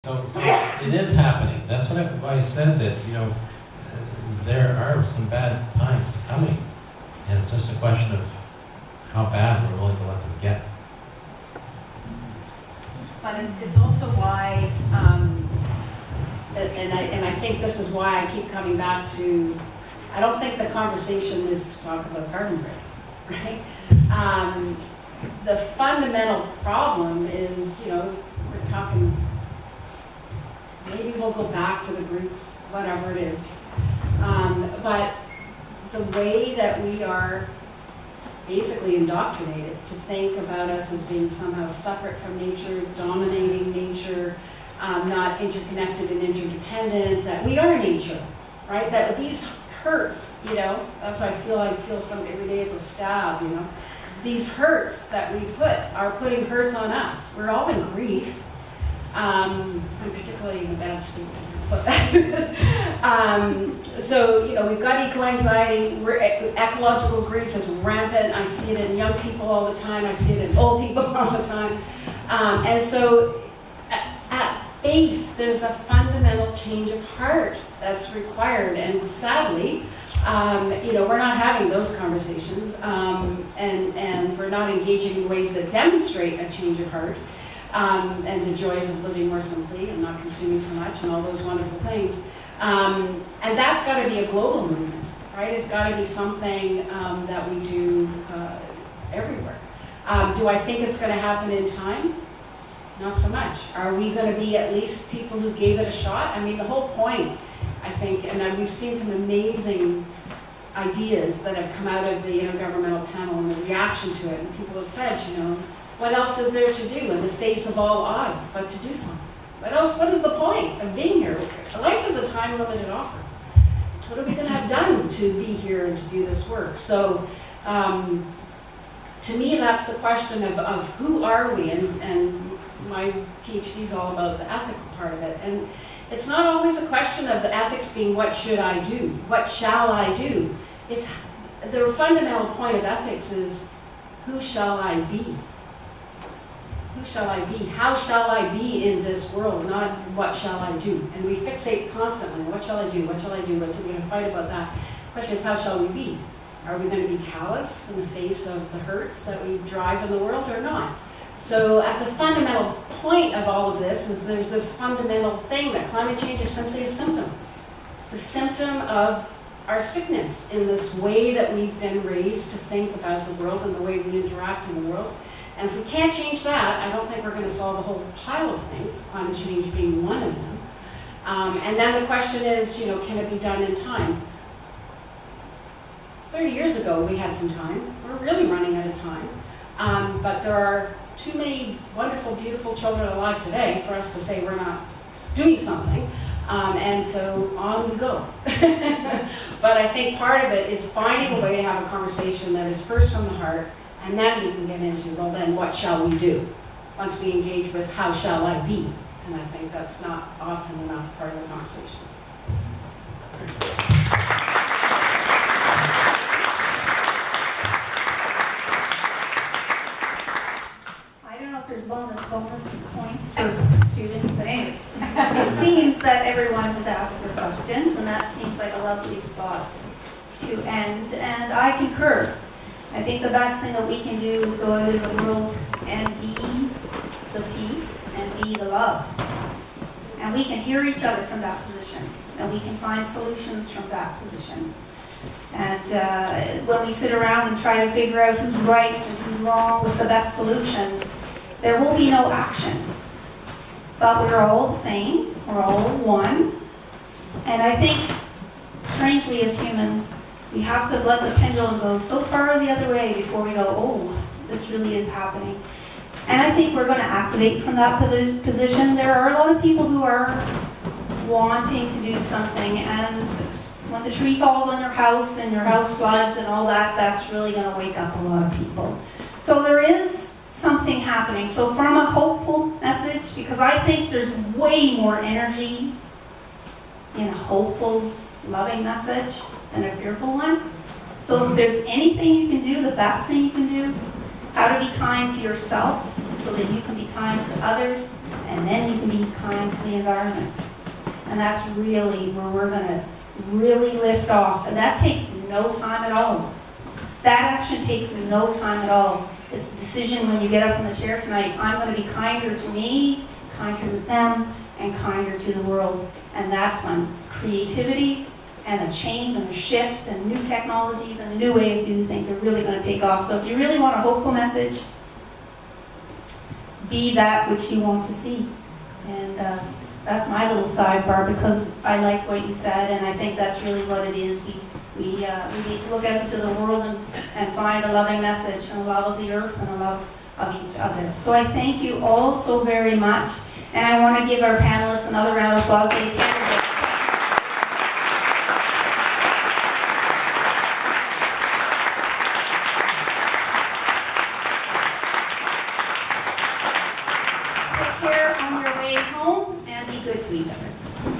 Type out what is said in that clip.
So it is happening. That's why I said that, you know, there are some bad times coming. And it's just a question of how bad we're willing to let them get. But it's also why, and I think this is why I keep coming back to, I don't think the conversation is to talk about carbon pricing, right? The fundamental problem is, you know, we're talking, maybe we'll go back to the roots, whatever it is. But the way that we are basically indoctrinated to think about us as being somehow separate from nature, dominating nature, not interconnected and interdependent, that we are nature, right? That these hurts, you know, that's why I feel some every day is a stab, you know. These hurts that we are putting hurts on us. We're all in grief. I'm particularly in a bad state. So, you know, we've got eco-anxiety, ecological grief is rampant. I see it in young people all the time. I see it in old people all the time. And so at base, there's a fundamental change of heart that's required. And sadly, you know, we're not having those conversations, and we're not engaging in ways that demonstrate a change of heart, and the joys of living more simply and not consuming so much and all those wonderful things. And that's got to be a global movement, right? It's got to be something that we do everywhere. Do I think it's going to happen in time? Not so much. Are we going to be at least people who gave it a shot? I mean, the whole point, I think, and we've seen some amazing ideas that have come out of the intergovernmental panel and the reaction to it, and people have said, you know, what else is there to do in the face of all odds but to do something? What else? What is the point of being here? Life is a time-limited offer. What are we going to have done to be here and to do this work? So, to me, that's the question of who are we, and my PhD is all about the ethical part of it. And it's not always a question of the ethics being what should I do, what shall I do. It's the fundamental point of ethics is who shall I be? Who shall I be? How shall I be in this world? Not what shall I do? And we fixate constantly. What shall I do? What shall I do? We're going to fight about that. The question is, how shall we be? Are we going to be callous in the face of the hurts that we drive in the world or not? So at the fundamental point of all of this is there's this fundamental thing that climate change is simply a symptom. It's a symptom of our sickness in this way that we've been raised to think about the world and the way we interact in the world. And if we can't change that, I don't think we're going to solve a whole pile of things, climate change being one of them. And then the question is, you know, can it be done in time? 30 years ago, we had some time. We're really running out of time. But there are too many wonderful, beautiful children alive today for us to say we're not doing something. And so on we go. But I think part of it is finding a way to have a conversation that is first from the heart, and then we can get into, well then, what shall we do? Once we engage with how shall I be? And I think that's not often enough part of the conversation. There's bonus points for students, but anyway, it seems that everyone has asked their questions, and that seems like a lovely spot to end, and I concur. I think the best thing that we can do is go out in the world and be the peace and be the love. And we can hear each other from that position, and we can find solutions from that position. And when we sit around and try to figure out who's right and who's wrong with the best solution, there will be no action. But we're all the same, we're all one. And I think, strangely as humans, we have to let the pendulum go so far the other way before we go, oh, this really is happening. And I think we're going to activate from that position. There are a lot of people who are wanting to do something, and when the tree falls on your house and your house floods and all that, that's really going to wake up a lot of people. So there is something happening. So from a hopeful message, because I think there's way more energy in a hopeful, loving message than a fearful one. So if there's anything you can do, the best thing you can do, how to be kind to yourself so that you can be kind to others, and then you can be kind to the environment. And that's really where we're gonna really lift off, and that takes no time at all. That action takes no time at all. It's a decision when you get up from the chair tonight, I'm gonna be kinder to me, kinder to them, and kinder to the world. And that's when creativity and a change and a shift and new technologies and a new way of doing things are really going to take off. So if you really want a hopeful message, be that which you want to see. And that's my little sidebar, because I like what you said, and I think that's really what it is. We need to look out into the world and find a loving message and a love of the earth and a love of each other. So I thank you all so very much. And I want to give our panelists another round of applause. Take care on your way home, and be good to each other.